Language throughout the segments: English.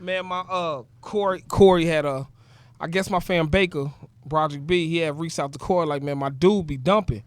Man, my Corey had I guess my fan Baker, Project B, he had reached out to Corey like, man, my dude be dumping.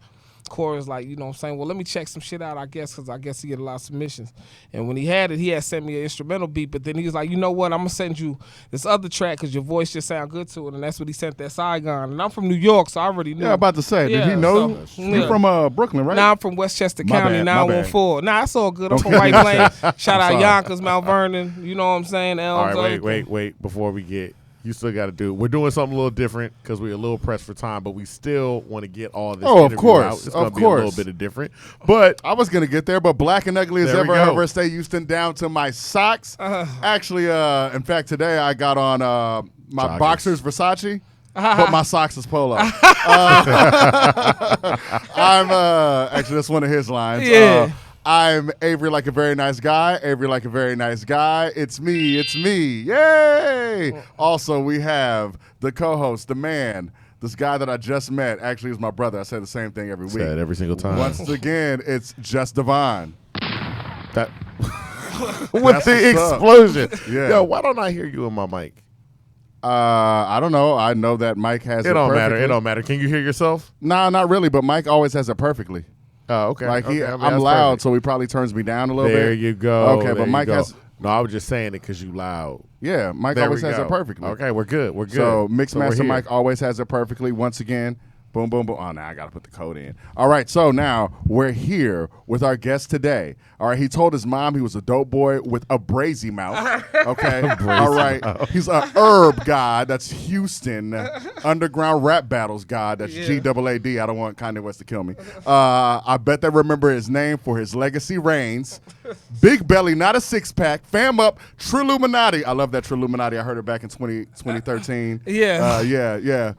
Corey was like, you know what I'm saying, well, let me check some shit out, I guess, because I guess he get a lot of submissions. And when he had it, he had sent me an instrumental beat, but then he was like, you know what, I'm going to send you this other track because your voice just sound good to it, and that's what he sent that Saigon. And I'm from New York, so I already knew. Yeah, about to say, did he know? You from Brooklyn, right? Nah, I'm from Westchester County, 914. Nah, that's all good. I'm from Okay. White Plains. Shout out Yonkers, Mount Vernon, you know what I'm saying? All right, wait, before we get, you still got to do. We're doing something a little different because we're a little pressed for time, but we still want to get all this. Oh, of course, out. It's going to be a little bit of different. But I was gonna get there, but Black and Ugly as ever stay Houston down to my socks. Actually, in fact, today I got on my Joggers. boxers Versace. But my socks is Polo. I'm actually that's one of his lines. Yeah. I'm Avery like a very nice guy. Avery like a very nice guy. It's me. It's me. Yay! Also, we have the co-host, the man, this guy that I just met. Actually, is my brother. I say the same thing every week. Say it every single time. Once again, it's just Devon. That with the explosion. Yeah. Yo, why don't I hear you in my mic? I don't know. I know that Mike has it. It don't perfectly. matter. It don't matter. Can you hear yourself? Nah, not really. But Mike always has it perfectly. Oh, okay. Like okay. I mean, I'm that's loud, perfect. so he probably turns me down a little bit. There you go. Okay, but Mike has. No, I was just saying it because you loud. Yeah, Mike There always we has go. it perfectly. Okay, we're good. We're good. So Mixmaster we're here. Mike always has it perfectly. Once again, boom, boom, boom. Oh, now I got to put the code in. All right, so now we're here with our guest today. All right, he told his mom he was a dope boy with a brazy mouth. Okay, all right. He's a herb god. That's Houston underground rap battles god. That's GAAD. I don't want Kanye West to kill me. I bet they remember his name for his legacy reigns. Big belly, not a six pack. Fam up, Triluminati. I love that Triluminati. I heard it back in 2013. Yeah. Yeah.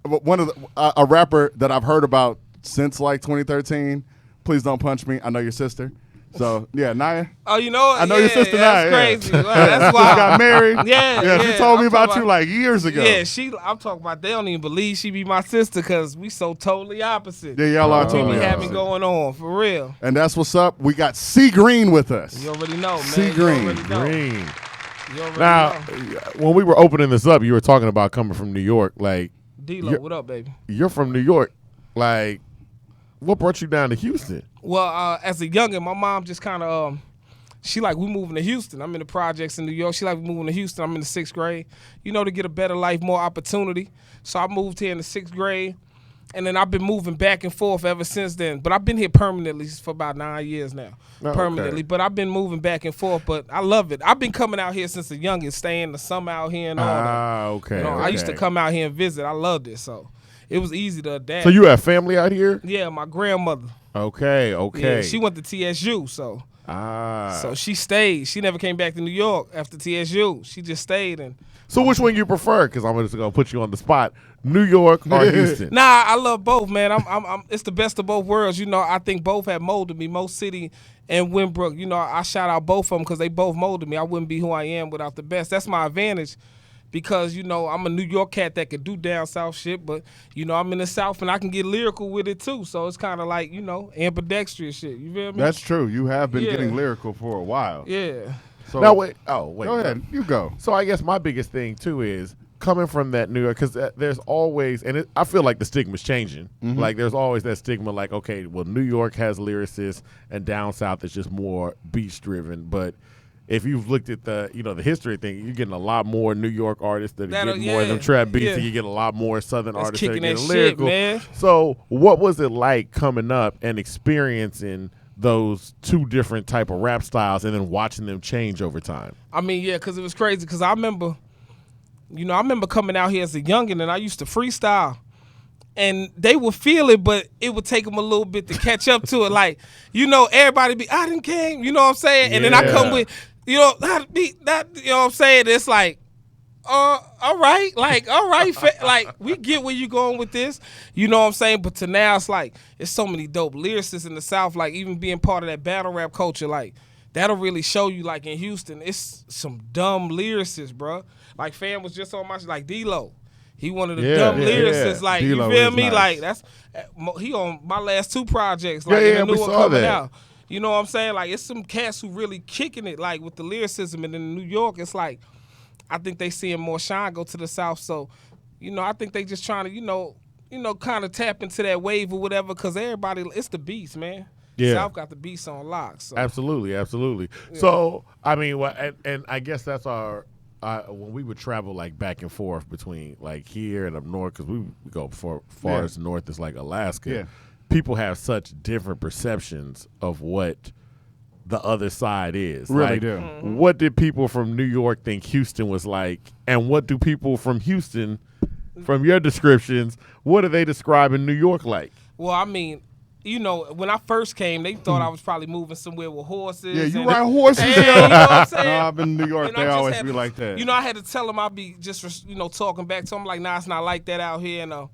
One of a rapper that I've heard about since like 2013. Please don't punch me. I know your sister. So yeah, Naya. Oh, you know what? I know your sister Naya. That's crazy. Yeah. Well, that's Just wild. got married. Yeah, She told me I'm about talking you like years ago. Yeah, I'm talking about. They don't even believe she be my sister because we so totally opposite. Yeah, y'all are we totally be having opposite. going on for real. And that's what's up. We got C Green with us. You already know, man. C You Green. already know. Green. You already Now, know. when we were opening this up, you were talking about coming from New York. Like, D-Lo, what up, baby? you're from New York. Like, what brought you down to Houston? Well, as a youngin', my mom just kind of, she like, we moving to Houston. I'm in the projects in New York. She like, we moving to Houston. I'm in the 6th grade, you know, to get a better life, more opportunity. So I moved here in the 6th grade, and then I've been moving back and forth ever since then. But I've been here permanently for about 9 years now, permanently. Okay. But I've been moving back and forth, but I love it. I've been coming out here since a youngin', staying the summer out here and all that. Okay. You know, I used to okay. come out here and visit. I loved it, so it was easy to adapt. So you have family out here? Yeah, my grandmother. Okay. Yeah, she went to TSU, so. So she stayed. She never came back to New York after TSU. She just stayed. And So which one you prefer? Because I'm just gonna put you on the spot. New York or Houston? Nah, I love both, man. I'm it's the best of both worlds. You know, I think both have molded me. Most City and Winbrook. You know, I shout out both of them because they both molded me. I wouldn't be who I am without the best. That's my advantage. Because, you know, I'm a New York cat that could do down south shit, but, you know, I'm in the South and I can get lyrical with it too. So it's kind of like, you know, ambidextrous shit. You feel me? That's true. You have been getting lyrical for a while. Yeah. So Now wait. Oh wait. go ahead. You go. So I guess my biggest thing too is coming from that New York, because there's always, and I feel like the stigma's changing. Like there's always that stigma, like, okay, well, New York has lyricists and down south is just more beats driven. But if you've looked at the history thing, you're getting a lot more New York artists that are getting more of them trap beats, and you get a lot more Southern That's artists that are kicking that getting shit, lyrical. man. So what was it like coming up and experiencing those two different type of rap styles and then watching them change over time? I mean, yeah, because it was crazy. Because I remember coming out here as a youngin' and I used to freestyle. And they would feel it, but it would take them a little bit to catch up to it. Like, you know, everybody be, I done came, you know what I'm saying? And then I come with, you know, that, you know what I'm saying? It's like, all right, like, all right, like, we get where you going with this, you know what I'm saying? But to now, it's like, it's so many dope lyricists in the South, like, even being part of that battle rap culture, like, that'll really show you, like, in Houston, it's some dumb lyricists, bro. Like, Fam was just on my, like, D-Lo. He one of the dumb lyricists, like, D-Lo you feel me? nice. Like, that's, he on my last 2 projects, like, Yeah, and the we new one saw coming that. out. You know what I'm saying? Like, it's some cats who really kicking it, like, with the lyricism. And in New York, it's like, I think they seeing more shine go to the South. So, I think they just trying to, kind of tap into that wave or whatever. Because everybody, it's the beast, man. Yeah. South got the beast on lock. So. Absolutely. Yeah. So I mean, and I guess that's our. When we would travel like back and forth between like here and up north, because we go far as north as like Alaska. Yeah. People have such different perceptions of what the other side is. Really like, do. Mm-hmm. What did people from New York think Houston was like, and what do people from Houston, from your descriptions, what do they describe in New York like? Well, I mean, when I first came, they thought I was probably moving somewhere with horses. Yeah, you and- ride horses. Yeah, you know what I'm saying? No, I've been in New York. And They I just always had be to- like that. I had to tell them I'd be just, talking back to them like, nah, it's not like that out here. And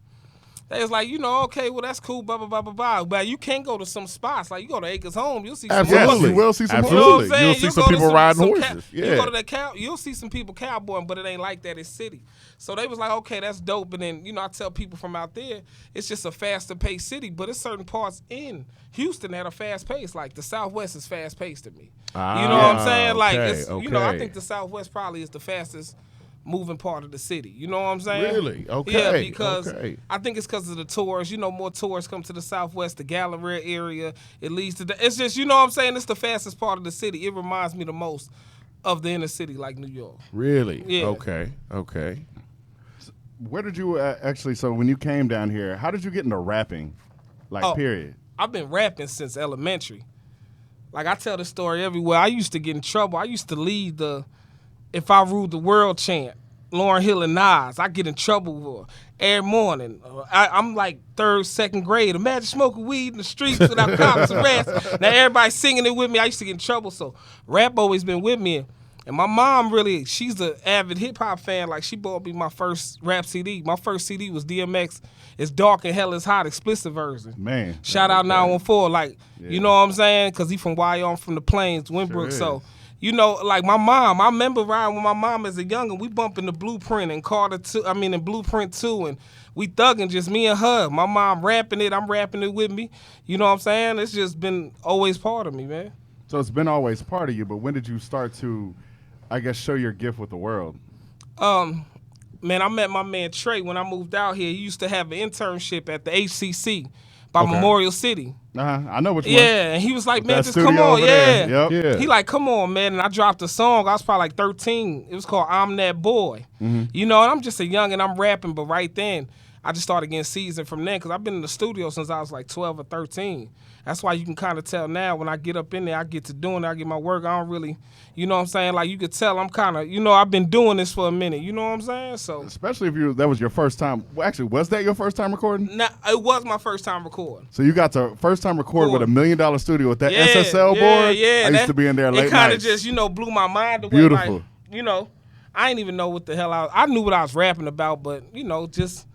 they was like, okay, well, that's cool, blah, blah, blah, blah, blah. But you can go to some spots. Like, you go to Acres Home, you'll see some Absolutely. horses. You will see some You know what I'm Absolutely. saying? You'll see some go to people riding horses. You go to that you'll see some people cowboying, but it ain't like that in city. So they was like, okay, that's dope. And then, I tell people from out there, it's just a faster paced city, but it's certain parts in Houston that are fast paced. Like the Southwest is fast paced to me. You know what I'm saying? Like, it's, I okay. think the Southwest probably is the fastest moving part of the city. You know what I'm saying? Really? Okay. Yeah, because okay. I think it's because of the tourists. More tourists come to the Southwest, the Galleria area. It leads to it's just, what I'm saying? It's the fastest part of the city. It reminds me the most of the inner city, like New York. Really? Yeah. Okay. Where did you actually? So when you came down here, how did you get into rapping? Like, period. I've been rapping since elementary. Like, I tell the story everywhere. I used to get in trouble. I used to lead the "If I Ruled the World" chant. Lauryn Hill and Nas. I get in trouble for every morning. I'm like third, second grade. Imagine smoking weed in the streets without cops arrest. Now everybody singing it with me. I used to get in trouble. So rap always been with me. And my mom she's an avid hip hop fan. Like, she bought me my first rap CD. My first CD was DMX. It's Dark and Hell is Hot, explicit version. Man. Shout out 914. Like, you know what I'm saying? Because he from YO, from the Plains, Winbrook. is. So, like my mom, I remember riding with my mom as a youngin'. We bumping the Blueprint and in Blueprint 2, and we thugging, just me and her. My mom rapping it, I'm rapping it with me. You know what I'm saying? It's just been always part of me, man. So it's been always part of you, but when did you start to, I guess, show your gift with the world? Man, I met my man Trey when I moved out here. He used to have an internship at the HCC by Okay. Memorial City. I know which one. Yeah, and he was like, man, That just studio come on, over there. yeah. Yep. Yeah. He like, come on, man. And I dropped a song. I was probably like 13. It was called I'm That Boy. And I'm just a young and I'm rapping, but right then, I just started getting seasoned from then because I've been in the studio since I was like 12 or 13. That's why you can kind of tell now when I get up in there, I get to doing it, I get my work. I don't really, you know what I'm saying? Like, you could tell I'm kind of, I've been doing this for a minute. You know what I'm saying? So, Especially if that was your first time. Well, actually, was that your first time recording? nah, it was my first time recording. So you got to first time record with $1 million studio with that Yeah, SSL board? Yeah, I used to be in there late It kind of nights. just, blew my mind away. Beautiful. Like, I didn't even know what the hell I knew what I was rapping about, but, just,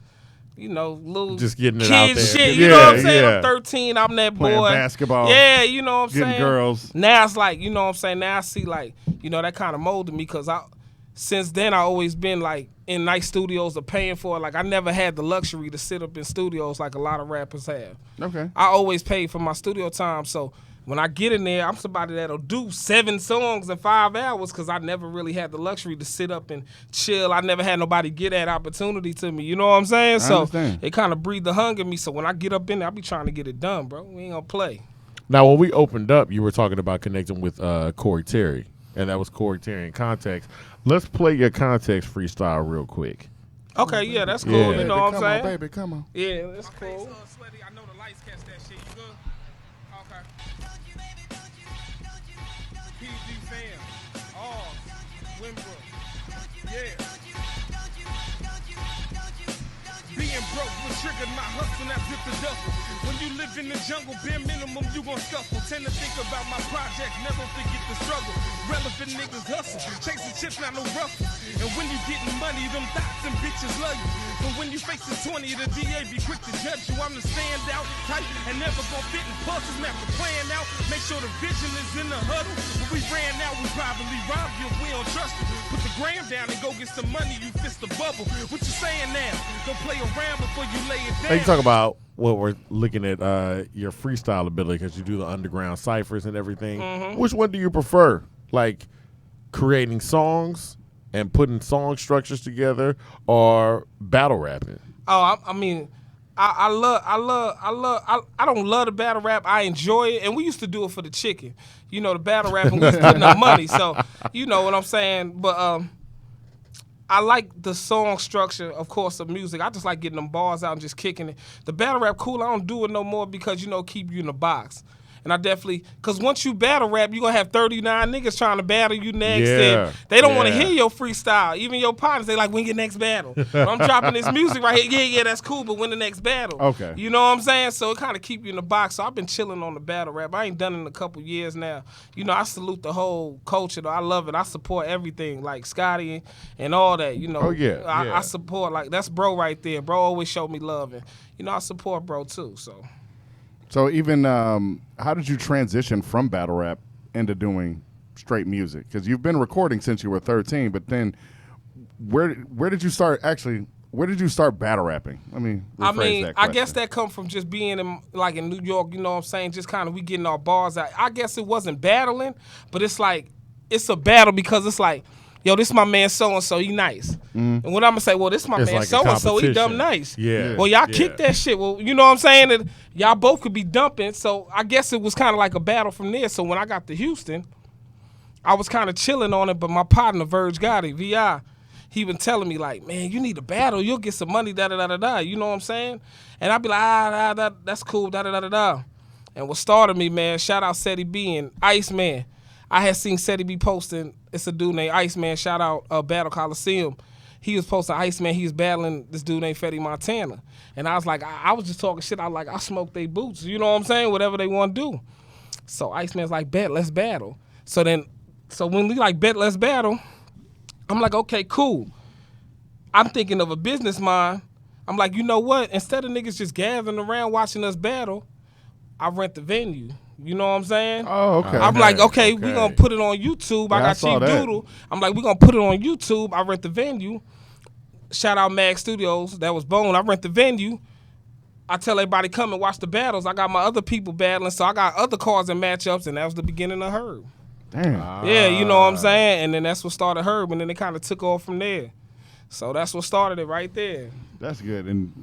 little Just getting it kid out there. shit. Yeah, You know what I'm saying? yeah. I'm 13. I'm that Playing boy. basketball, Yeah, you know what I'm getting saying? girls. Now it's like, you know what I'm saying? Now I see like, that kind of molded me because since then I always been like in nice studios or paying for it. Like, I never had the luxury to sit up in studios like a lot of rappers have. Okay. I always paid for my studio time. So when I get in there, I'm somebody that'll do 7 songs in 5 hours because I never really had the luxury to sit up and chill. I never had nobody get that opportunity to me. You know what I'm saying? So understand. it kind of breathed the hunger in me. So when I get up in there, I be trying to get it done, bro. We ain't gonna play. Now, when we opened up, you were talking about connecting with Corey Terry, and that was Corey Terry in Context. Let's play your Context freestyle real quick. Okay, yeah, that's cool. Yeah. You know what I'm Come on, saying? baby, come on. Yeah, that's cool. Sweaty, I know the lights catch that shit. You good? Okay. PG fam. Oh, Winbrook. Yeah. Being broke was triggered my hustle, I zipped the duffel. When you live in the jungle, bare minimum, you gon' scuffle. Tend to think about my project, never forget the struggle. Relevant niggas hustle, chasing chips, not no ruffle. And when you getting money, them thoughts and bitches love you. But when you face the 20, the DA be quick to judge you. I'm the standout type and never gon' fit in puzzles. Map the plan out, make sure the vision is in the huddle. When we ran out, we probably robbed you if we don't trust you. Put the gram down and go get some money, you fist the bubble. What you saying now? Don't play around before you lay it down. Now, you talk about what we're looking at your freestyle ability because you do the underground ciphers and everything. Mm-hmm. Which one do you prefer? Like creating songs and putting song structures together or battle rapping? Oh, I mean, I don't love the battle rap. I enjoy it, and we used to do it for the chicken. You know, the battle rap, and we was putting up money. So, you know what I'm saying. But I like the song structure, of course, of music. I just like getting them bars out and just kicking it. The battle rap, cool. I don't do it no more because, you know, keep you in the box. And I definitely, because once you battle rap, you're going to have 39 niggas trying to battle you next. Yeah. And they don't want to Yeah. hear your freestyle. Even your partners, they like, when your next battle? But I'm dropping this music right here. Yeah, that's cool, but when the next battle? Okay. You know what I'm saying? So it kind of keep you in the box. So I've been chilling on the battle rap. I ain't done it in a couple years now. You know, I salute the whole culture, though. I love it. I support everything, like Scotty and all that, you know. Oh, yeah, yeah. I support, like, that's bro right there. Bro always showed me love. And, you know, I support bro, too, so. So even how did you transition from battle rap into doing straight music? Because you've been recording since you were 13, but then where did you start? Actually, where did you start battle rapping? Let me rephrase I mean, that I question. guess that come from just being in New York, you know what I'm saying? Just kind of we getting our bars out. I guess it wasn't battling, but it's like it's a battle because it's like, yo, this my man so-and-so, he nice. And what I'm going to say, well, this my It's man like a so-and-so, he dumb competition. nice. Yeah. Well, y'all Yeah. kick that shit. Well, you know what I'm saying? That y'all both could be dumping. So I guess it was kind of like a battle from there. So when I got to Houston, I was kind of chilling on it, but my partner, Verge Gotti, VI, he been telling me like, man, you need a battle. You'll get some money, da-da-da-da-da. You know what I'm saying? And I'd be like, that's cool, da-da-da-da-da. And what started me, man, shout out Seti B and Iceman. I had seen Seti B posting, it's a dude named Iceman, shout out Battle Coliseum. He was posting Iceman, he was battling this dude named Fetty Montana. And I was like, I was just talking shit. I was like, I smoke they boots. You know what I'm saying? Whatever they want to do. So Iceman's like, bet, let's battle. So when we like, bet, let's battle, I'm like, okay, cool. I'm thinking of a business mind. I'm like, you know what? Instead of niggas just gathering around watching us battle, I rent the venue. You know what I'm saying? Oh, okay. I'm like, okay, we okay. gonna put it on YouTube. I Yeah, I got saw Chief that. Doodle. I'm like, we gonna put it on YouTube. I rent the venue. Shout out Mag Studios. That was Bone. I rent the venue. I tell everybody come and watch the battles. I got my other people battling, so I got other cards and matchups, and that was the beginning of Herb. Damn. Yeah, you know what I'm saying? And then that's what started Herb, and then it kind of took off from there. So that's what started it right there. That's good, and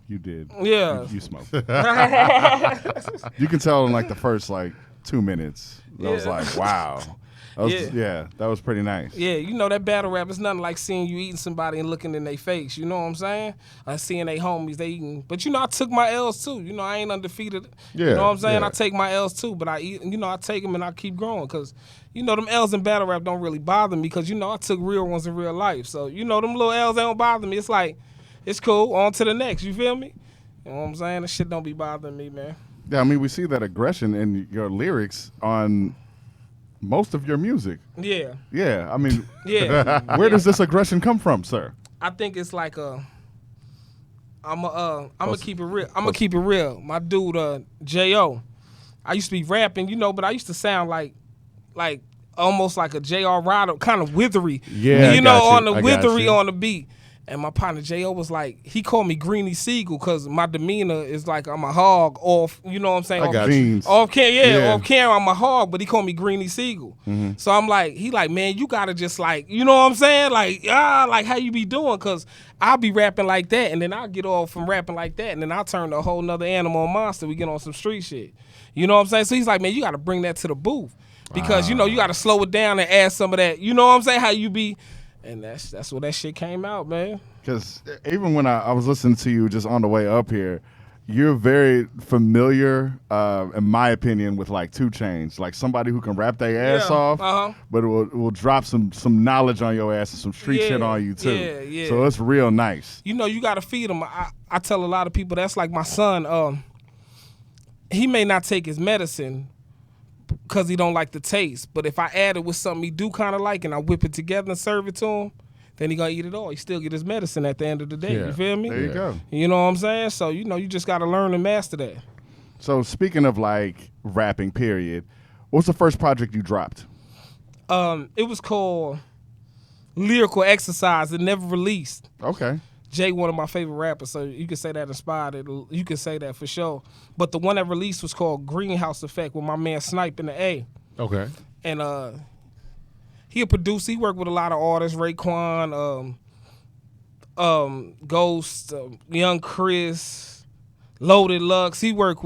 you did. Yeah. You smoked. You can tell in like the first like 2 minutes. I was Yeah. like, wow. That was, Yeah. yeah, that was pretty nice. Yeah, you know that battle rap is nothing like seeing you eating somebody and looking in their face. You know what I'm saying? Seeing they homies, they eating. But you know, I took my L's too. You know, I ain't undefeated. Yeah, You know what I'm saying? yeah. I take my L's too, but I eat. You know, I take them and I keep growing because, you know, them L's in battle rap don't really bother me because, you know, I took real ones in real life. So, you know, them little L's, they don't bother me. It's like, it's cool. On to the next. You feel me? You know what I'm saying? That shit don't be bothering me, man. Yeah, I mean, we see that aggression in your lyrics on most of your music. Yeah. Yeah, I mean, Yeah. where does this aggression come from, sir? I think it's like I'm gonna keep it real. I'm gonna keep it real. My dude, J.O. I used to be rapping, you know, but I used to sound like almost like a J.R. Ryder, kind of withery. Yeah, you I know, got you. on the I got withery you. on the beat. And my partner J.O. was like, he called me Greenie Siegel because my demeanor is like I'm a hog off, you know what I'm saying? I Off- got Beans. Off camera, Yeah. off camera, I'm a hog, but he called me Greenie Siegel. So I'm like, he like, man, you gotta just like, you know what I'm saying? Like, like how you be doing? Cause I'll be rapping like that, and then I'll get off from rapping like that, and then I'll turn to a whole nother animal monster. We get on some street shit. You know what I'm saying? So he's like, man, you gotta bring that to the booth. Because you know, you gotta slow it down and add some of that. You know what I'm saying? How you be, and that's where that shit came out, man. Because even when I was listening to you just on the way up here, you're very familiar, in my opinion, with like 2 Chainz, like somebody who can rap their ass Yeah, off, but it will drop some knowledge on your ass and some street Yeah, shit on you too. yeah, yeah. So it's real nice. You know, you got to feed him. I tell a lot of people that's like my son. He may not take his medicine because he don't like the taste, but if I add it with something he do kind of like and I whip it together and serve it to him, then he gonna eat it all. He still get his medicine at the end of the day. Yeah. You feel me? There you go. You know what I'm saying? So, you know, you just got to learn and master that. So speaking of like rapping, period, what's the first project you dropped? It was called Lyrical Exercise. It never released. Okay. Jay, one of my favorite rappers, so you can say that inspired it. You can say that for sure. But the one that released was called Greenhouse Effect with my man Snipe in the A. Okay. And He a producer. He worked with a lot of artists, Raekwon, Ghost, Young Chris, Loaded Lux. He worked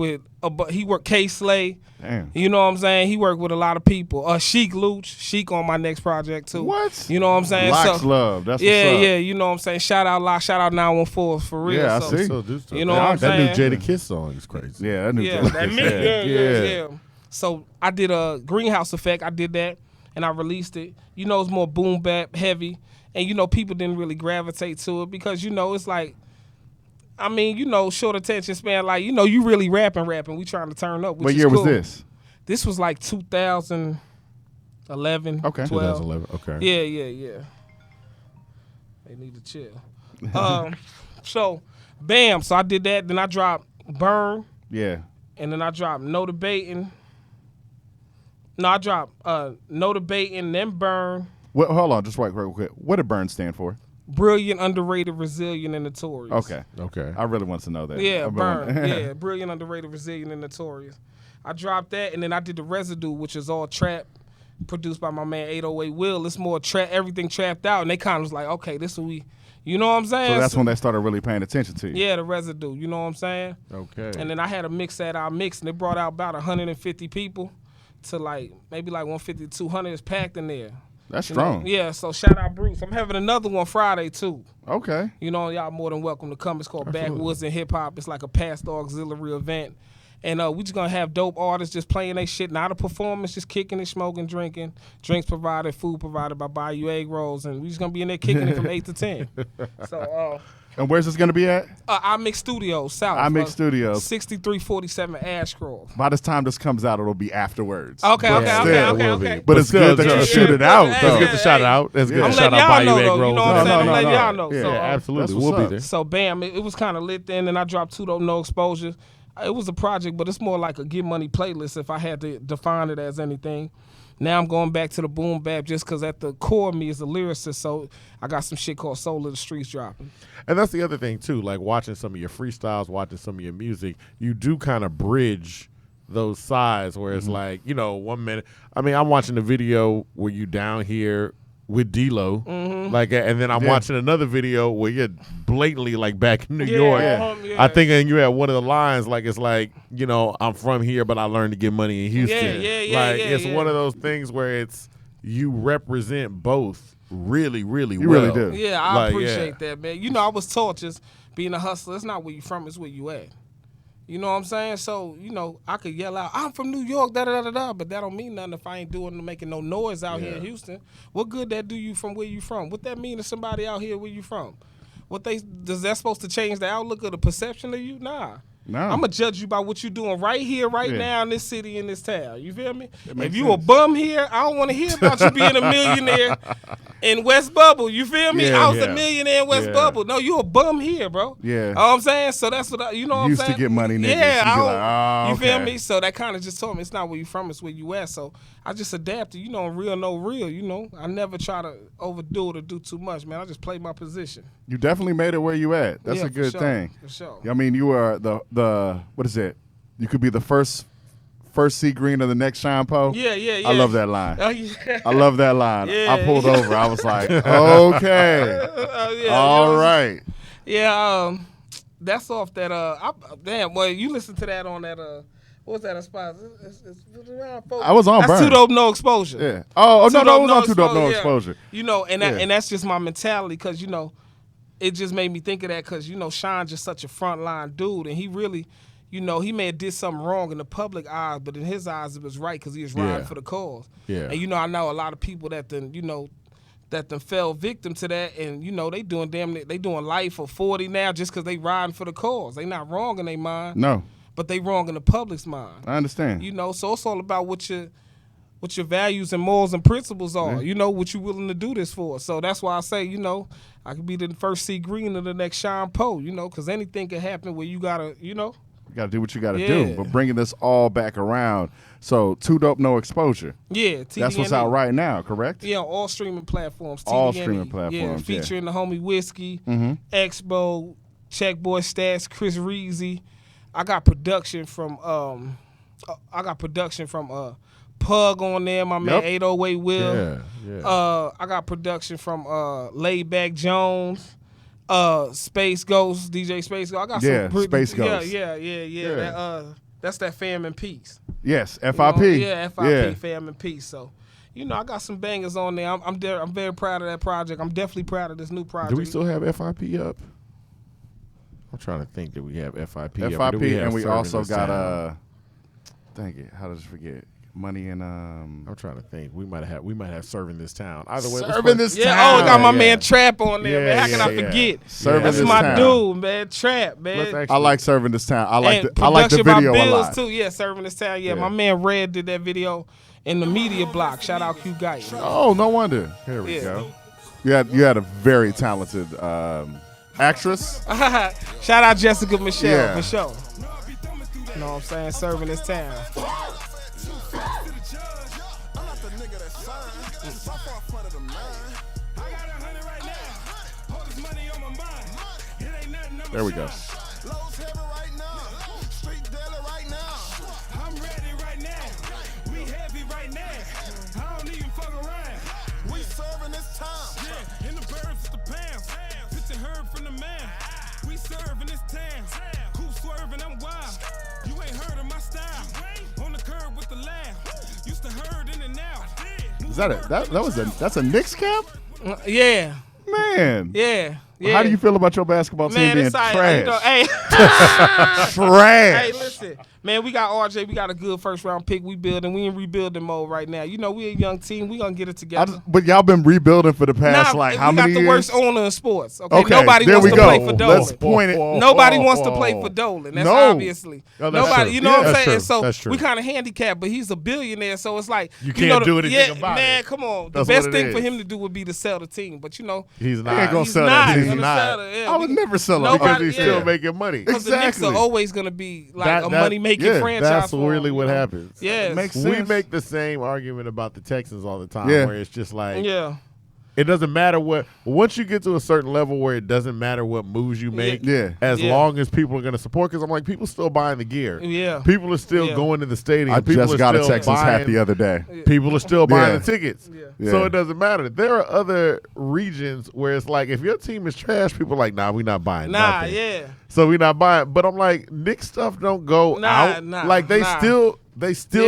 K Slay. Damn. You know what I'm saying? He worked with a lot of people. Sheik Luch, Sheik on my next project too. What? You know what I'm saying? Locks love. That's yeah, what's up. yeah. You know what I'm saying? Shout out Lock, shout out 914 for real. Yeah, I so, see. You know what I'm that saying? new Jada Kiss song is crazy. Yeah, that new Yeah, Jada that Kiss. me. Yeah. So I did a Greenhouse Effect. I did that, and I released it. You know, it's more boom bap heavy, and you know, people didn't really gravitate to it because you know, it's like, I mean, you know, short attention span. Like, you know, you really rapping. We trying to turn up. Which What is year cool. was this? This was like 2011. Okay. 12. 2011. Okay. Yeah. They need to chill. So, bam. So I did that. Then I dropped Burn. Yeah. And then I dropped No Debating. No, I dropped No Debating, then Burn. Well, hold on, just real quick. What did Burn stand for? Brilliant, Underrated, Resilient, and Notorious. Okay. I really want to know that. Yeah, I've been Burn. wondering. Yeah, Brilliant, Underrated, Resilient, and Notorious. I dropped that, and then I did The Residue, which is all trap, produced by my man 808 Will. It's more trap, everything trapped out, and they kind of was like, okay, this is what we, you know what I'm saying? So that's when they started really paying attention to you. Yeah, The Residue, you know what I'm saying? Okay. And then I had a mix at our mix, and it brought out about 150 people to like, maybe like 150 to 200 is packed in there. That's You know? strong. Yeah, so shout out Bruce. I'm having another one Friday too. Okay. You know, y'all more than welcome to come. It's called Backwoods and Hip Hop. It's like a pastor auxiliary event. And we just gonna have dope artists just playing their shit, not a performance, just kicking it, smoking, drinking, drinks provided, food provided by Bayou Egg Rolls, and we just gonna be in there kicking it from 8 to 10. So And where's this going to be at? I Mix Studios South. I Mix Studios. 6347 Ashgrove. By this time this comes out, it'll be afterwards. Okay. But But it's still, good that you yeah, shout it out, yeah, though. Let's get the shout out. Let's get I'm the shout letting out y'all Bayou know, Egg though. You Rolls. know what I'm saying? I'm letting y'all know. Yeah, So, absolutely. That's We'll what's be up. there. So bam, it was kind of lit then, and I dropped Two Dope No Exposure. It was a project, but it's more like a Get Money playlist if I had to define it as anything. Now I'm going back to the boom bap just because at the core of me is a lyricist, so I got some shit called Soul of the Streets dropping. And that's the other thing too, like watching some of your freestyles, watching some of your music, you do kind of bridge those sides where it's like, you know, 1 minute. I mean, I'm watching the video where you down here with D-Lo, like, and then I'm watching another video where you're blatantly like back in New York. Yeah. I think and you had one of the lines like it's like, you know, I'm from here, but I learned to get money in Houston. It's one of those things where it's you represent both really, really You well. really do. Yeah, I Like, appreciate that, man. You know, I was taught just being a hustler. It's not where you from, it's where you at. You know what I'm saying? So, you know, I could yell out, I'm from New York, da-da-da-da-da, but that don't mean nothing if I ain't making no noise out here in Houston. What good that do you from where you from? What that mean to somebody out here where you from? Does that supposed to change the outlook or the perception of you? Nah. No. I'm going to judge you by what you doing right here, right Yeah. now in this city, in this town. You feel me? If makes you a sense. bum here, I don't want to hear about you being a millionaire in West Bubble. You feel me? Yeah, I was yeah. a millionaire in West Yeah. Bubble. No, you a bum here, bro. Yeah. You know what I'm saying? So that's what you know what I'm Used to saying? get money, niggas. Yeah, You be I don't- like, oh, you feel okay. me? So that kind of just told me it's not where you from, it's where you at. So I just adapted, you know, real, no real, you know. I never try to overdo it or do too much, man. I just play my position. You definitely made it where you at. That's Yeah, a good for sure, thing. For sure. I mean, you are the what is it? You could be the first C Green of the next Sean Poe. Yeah. I love that line. Oh, yeah. I love that line. Yeah. I pulled over. I was like, okay, Yeah, all you know, right. Yeah, that's off that. Damn, well, you listen to that on that. What was that? A spot? It's around 4. I was on That's Burn. Too Dope, No Exposure. Yeah. Oh no, Too it Dope, was on Too Dope, No yeah. Exposure. You know, and Yeah. and that's just my mentality because you know, it just made me think of that because you know, Sean's just such a frontline dude, and he really, you know, he may have did something wrong in the public eyes, but in his eyes it was right because he was riding Yeah. for the cause. Yeah. And you know, I know a lot of people that then you know. That then fell victim to that, and you know they doing they doing life for 40 now just because they riding for the cause. They not wrong in their mind, No, but they wrong in the public's mind. I understand. You know, so it's all about what your values and morals and principles are. You know, what you willing to do this for. So that's why I say, you know, I could be the first C Green or the next Sean Poe. You know, because anything can happen where you gotta, you know. You got to do what you got to Yeah. do. But bringing this all back around, so Too Dope, No Exposure. Yeah, That's what's out right now, correct? Yeah, on all streaming platforms. All TDNE. streaming platforms, Yeah, yeah. featuring the homie Whiskey, Expo, Checkboy Stats, Chris Reezy. I got production from Pug on there, my man 808 Will. Yeah. I got production from Laidback Jones, Space Ghost, DJ Space Ghost. I got some Space Ghost. Yeah. That's that Fam and Peace. Yes, FIP. FIP, Fam and Peace. So, I got some bangers on there. I'm very proud of that project. I'm definitely proud of this new project. Do we still have FIP up? I'm trying to think that we have FIP up. FIP, Do we have and we Serving also This got Town? dang it, how did I forget? Money and I'm trying to think. We might have Serving This Town. Either way, Serving This Town. I got my man Trap on there, man. How can I Yeah. forget? Serving That's This my Town. dude, man. Trap, man. I like Serving This Town. I like And the production by video a Bills lot. too. Yeah, Serving This Town. Yeah, Yeah. my man Red did that video in the media block. Shout out Q Guy. Oh, no wonder. Here we go. You had a very talented actress. Shout out Jessica Michelle Yeah. for sure. You know what I'm saying? Serving This Town. There we go. I'm ready right now. We heavy right now. I don't even fuck around. We serving this time. Yeah, in the birds with the pounds. Picture heard from the man. We serving this town. Who swerving? I'm wild. You ain't heard of my style. On the curb with the laugh. Used to herd in and out. Is that it? That's a Knicks cap? Yeah. Man. Yeah. How do you feel about your basketball team being it's all trash? right. Hey, Trash. hey, listen, man, we got RJ. We got a good first round pick. We building. We in rebuilding mode right now. We a young team. We gonna get it together. But y'all been rebuilding for the past how many years? We got the worst owner in sports. Okay, Okay, nobody there wants we to go. play for Dolan. Let's point it. Nobody wants to play for Dolan. That's No. obviously No, that's nobody. true. You know what I'm That's saying? true. So That's true. we kind of handicapped, but he's a billionaire, so it's like You can't do anything yeah, about man, it. come on. That's the best what it thing for is. him to do would be to sell the team, but He's He ain't not. gonna he's sell not that team. gonna not. sell it. Yeah, I would never sell it. Nobody- Because he's still yeah. making money. Because the Knicks Exactly. are always going to be like That- a that- money-making yeah, franchise. That's for really them, what you know? happens. Yes. Makes We sense. make the same argument about the Texans all the time, Yeah. where it's just like Yeah. it doesn't matter what. Once you get to a certain level where it doesn't matter what moves you make, Yeah. as Yeah. long as people are going to support. Because I'm like, people still buying the gear. Yeah. People are still Yeah. going to the stadium. I people just are got a still Texans hat buying, the other day. People are still buying Yeah. the tickets. Yeah. So Yeah. it doesn't matter. There are other regions where it's like, if your team is trash, people are like, nah, we're not buying Nah, nothing. yeah. So we're not buying. But I'm like, Knicks stuff don't go Nah, out. nah, like they nah. still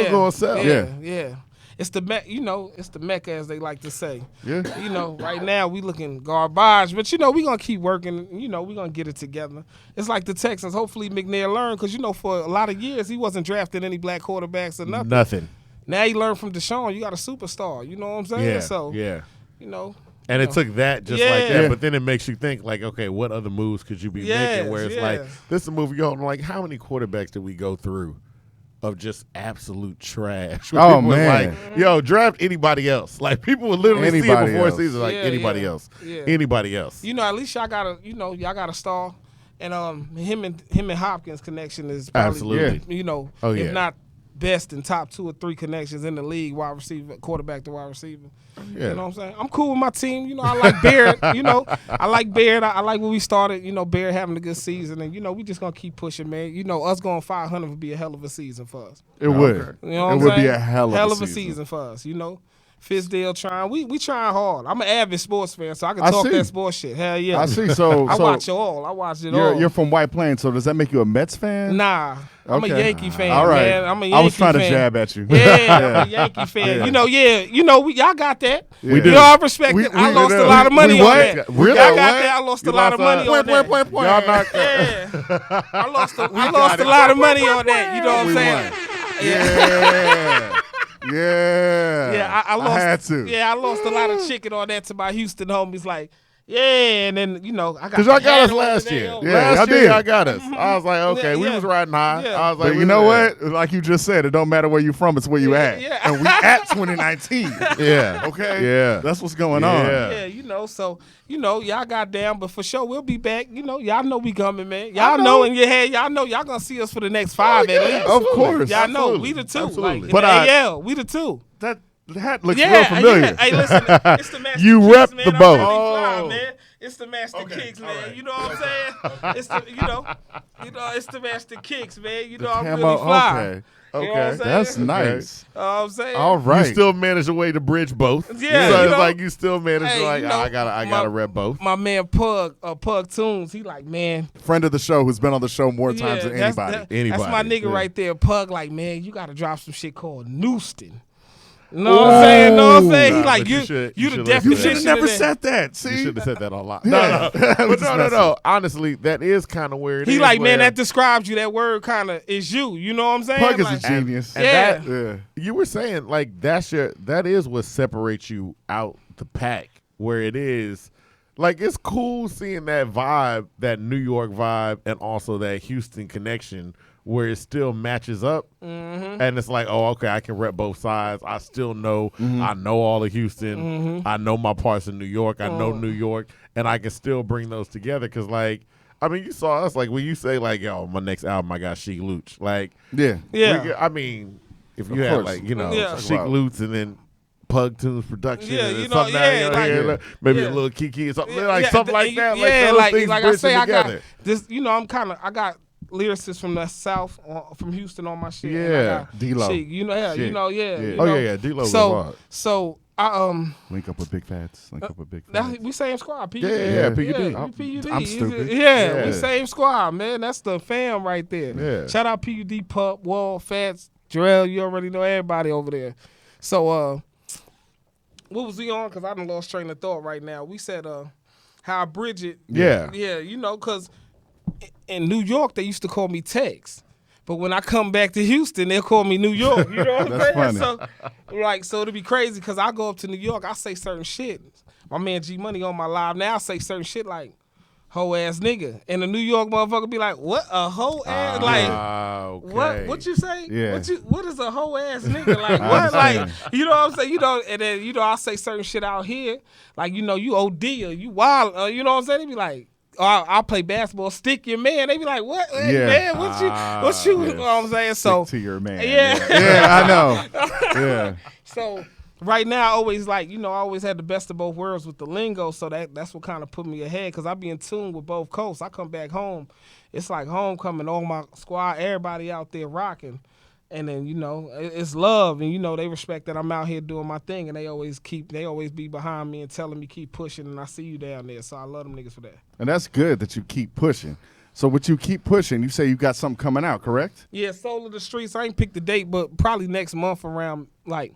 Yeah. gonna sell. Yeah. Yeah. It's the it's the Mecca, as they like to say. Yeah. Right now we looking garbage, but we gonna keep working. We gonna get it together. It's like the Texans. Hopefully McNair learned, because for a lot of years he wasn't drafting any black quarterbacks or nothing. Nothing. Now he learned from Deshaun. You got a superstar. You know what I'm saying? Yeah. So yeah. you And it know. took that just Yeah. like that. Yeah. But then it makes you think, like, okay, what other moves could you be Yes, making? Where it's yes. like, this is a move you're like, how many quarterbacks did we go through of just absolute trash? Where Oh, people was man. like, yo, draft anybody else. Like, people would literally see it Anybody before else. season, like, Yeah, anybody yeah. else. Yeah. Anybody else. At least y'all got a star, and him and Hopkins connection is probably Absolutely. Oh, yeah. if not best in top 2 or 3 connections in the league, wide receiver, quarterback to wide receiver. Yeah. You know what I'm saying? I'm cool with my team. I like Barrett. I like Barrett. I like when we started. Barrett having a good season, and we just gonna keep pushing, man. Us going 500 would be a hell of a season for us. It would. Okay. You know what It I'm would be saying? a hell of a season for us. Fizdale trying. We trying hard. I'm an avid sports fan, so I can I talk see. that sports shit. Hell yeah. I see. So I watch it all. I watch it you're, all. you're from White Plains, so does that make you a Mets fan? Nah, I'm a Okay. Yankee fan, All right. man. I'm a Yankee I was trying fan. to jab at you. Yeah, I'm a Yankee fan. Y'all got that. We do. I respect We- it. I we- lost we- a lot of money we on what? that. Really? Y'all got What? that. I lost a lot of money on that. Y'all knocked Yeah. I lost a lot of money on that. You know what I'm We saying? Yeah. Yeah. Yeah, I lost. had to. Yeah, I lost a lot of chicken on that to my Houston homies. Like, yeah, and then I got. Because y'all the got hat us on last today, year. yo. Yeah. Last y'all year, did. y'all got us. I was like, okay, we Yeah. was riding high. Yeah. I was like, But we you know was what? Like you just said, it don't matter where you from, it's where you at. Yeah. And we at 2019. there. Yeah. Okay? Yeah. That's what's going on. Yeah. Yeah, so y'all got down, but for sure we'll be back. Y'all know we coming, man. Y'all know in your head, y'all know y'all gonna see us for the next 5 at least. Of course. Y'all know Absolutely. we the 2. Absolutely. Like in But the AL, we the 2. That hat looks Yeah, real familiar. yeah. Hey, listen, it's the Master You Kicks, rep man. the I'm boat. ready to fly, Oh. man. It's the Master Kicks, man. all right. You know what I'm saying? It's the it's the Master Kicks, man. I'm Camo, really fly. okay. You know what I'm Okay. saying? That's nice. You know what I'm saying? All right. You still manage a way to bridge both. Yeah, So you it's know, like you still manage hey, to like, you know, I gotta rep both. My man Pug Tunes, he like, man, Friend of the show who's been on the show more times than that's- anybody. That's my nigga yeah. right there. Pug like, man, you gotta drop some shit called Newston. Know what I'm saying? Know what I'm saying? He Nah, like, but you you should the listen You should to definition have of never that. said that. You See? should have said that online. Yeah. But no. Honestly, that is kind of where it is. He like, man, where- that describes you. That word kind of is you. You know what I'm saying? Pug is Like, a genius. and Yeah. that Yeah. you were saying like that is what separates you out the pack. Where it is, like it's cool seeing that vibe, that New York vibe, and also that Houston connection, where it still matches up, and it's like, oh, okay, I can rep both sides. I still know, I know all of Houston. I know my parts of New York. I know New York, and I can still bring those together. Because, like, I mean, you saw us, like, when you say, like, yo, my next album, I got Chic Luch. Like, Yeah. Yeah. I mean, if you Of had, course. like, you know, Yeah. Chic Luch and then Pug Tunes production, Yeah, and you then know, something yeah, down like- here, maybe yeah. a little Kiki or something, Yeah, something like that. Yeah, like, those things like I bridging say, I got together. this. You know, I got lyricists from the South, from Houston on my shit. and I Yeah. got D-Lo. Chic, you know, yeah, Shit. you know, yeah. Yeah. You Oh, know? yeah, D-Lo was So, hard. so I Link up with Big Fats. Link up with Big Fats. we same squad. PUD. Yeah, PUD. Yeah, PUD. I'm stupid. Yeah, we Yeah. same squad, man. That's the fam right there. Yeah. Shout out PUD, Pup, Wall, Fats, Jarrell. You already know everybody over there. So, what was we on? Because I done lost train of thought right now. We said how I bridge it. Yeah. Yeah, you know, because in New York, they used to call me Tex. But when I come back to Houston, they'll call me New York. You know what I'm That's saying? funny. So it'll be crazy because I go up to New York, I say certain shit. My man G Money on my live now, I say certain shit like, hoe ass nigga. And the New York motherfucker be like, what, a hoe ass? Okay. What you say? Yeah. What is a hoe ass nigga? Like what? Like you know what I'm saying? You know, and then you know I say certain shit out here, like you know you OD or you wild, you know what I'm saying? They be like, I'll play basketball, stick your man. They be like, what? Hey, Yeah. man, what you you know what I'm saying? So Stick to your man. Yeah. Yeah, I know. Yeah. so right now, I always like, you know, I always had the best of both worlds with the lingo, so that's what kind of put me ahead because I be in tune with both coasts. I come back home, it's like homecoming, all my squad, everybody out there rocking. And then, you know, it's love, and, you know, they respect that I'm out here doing my thing, and they always be behind me and telling me keep pushing, and I see you down there, so I love them niggas for that. And that's good that you keep pushing. So what you keep pushing, you say you got something coming out, correct? Yeah, Soul of the Streets, I ain't picked the date, but probably next month around, like,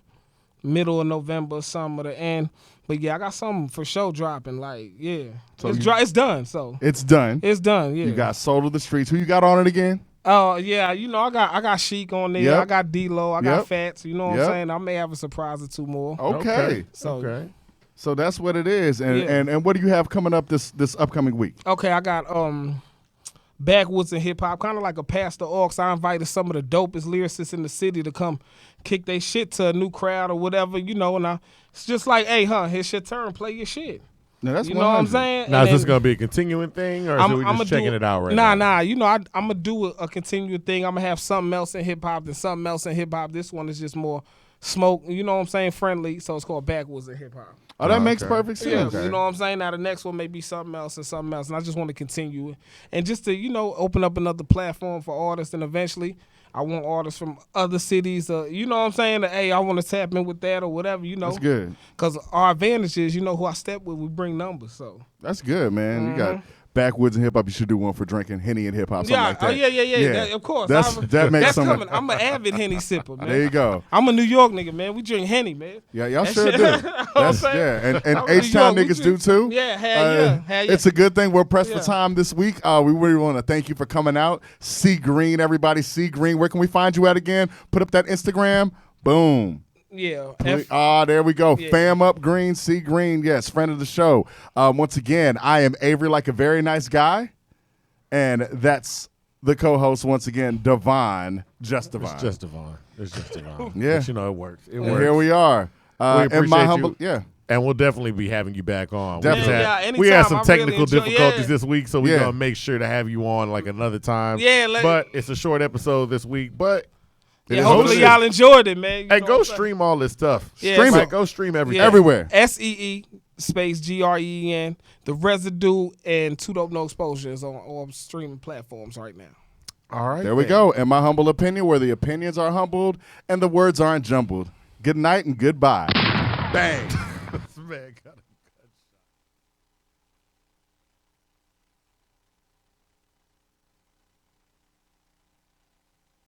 middle of November, some of the end. But yeah, I got something for sure dropping. Like, yeah, So it's done. So It's done. it's done. Yeah. You got Soul of the Streets. Who you got on it again? Oh yeah, you know I got Chic on there. Yep. I got D-Lo. I Yep. got Fats. You know what Yep. I'm saying? I may have a surprise or two more. Okay. So Okay. So that's what it is. And Yeah. and what do you have coming up this upcoming week? okay, I got Backwoods and hip hop, kind of like a Pastor Aux. I invited some of the dopest lyricists in the city to come kick their shit to a new crowd or whatever, you know. And it's just like, hey, it's your turn, play your shit. No, that's You know what I'm 100. saying? Now, And is this then- going to be a continuing thing, or is we I'ma just checking do it out right now? Nah. You know, I'm gonna do a continual thing. I'm gonna have something else in hip hop and something else in hip hop. This one is just more smoke. You know what I'm saying? Friendly. So it's called Backwoods in hip hop. Oh, that makes Okay. perfect Yeah, sense. you know what I'm saying? Now the next one may be something else and something else. And I just want to continue it. And just to, you know, open up another platform for artists, and eventually I want artists from other cities, you know what I'm saying? That, hey, I want to tap in with that or whatever, you know. That's good. Because our advantage is, you know, who I step with, we bring numbers. So That's good, man. You got Backwoods and hip hop. You should do one for drinking Henny and hip hop. Something yeah, like that. yeah. That, of course. That makes that's some. coming. I'm an avid Henny sipper, man. There you go. I'm a New York nigga, man. We drink Henny, man. Yeah, y'all That sure shit- do. You know what I'm That's saying? and I'm New H-Town York, we niggas do drink- too. Yeah, hell yeah. It's a good thing we're pressed Yeah. for time this week. We really want to thank you for coming out. C Green, everybody. C Green. Where can we find you at again? Put up that Instagram. Boom. Yeah. There we go. Yeah. Fam up Green, C Green. Yes, friend of the show. Once again, I am Avery, like a very nice guy, and that's the co-host once again, Devon, just Devon. It's just Devon. It's just Devon. Yeah. But, you know, it works. It And works. here we are. We And appreciate my you. humble, yeah. And we'll definitely be having you back on. Definitely. We had anytime. some I really technical enjoy- difficulties yeah. this week, so we're Yeah. going to make sure to have you on like another time. Yeah, but it's a short episode this week. But It Yeah, is hopefully what it y'all is. enjoyed it, man. You hey, know go what I'm saying? stream all this stuff. Yeah, Stream Like, it. go stream everything. Yeah. Everywhere. SEE space GREN, The Residue, and Two Dope No Exposure is on all streaming platforms right now. All right. There we go. In my humble opinion, where the opinions are humbled and the words aren't jumbled. Good night and goodbye. Bang. Man,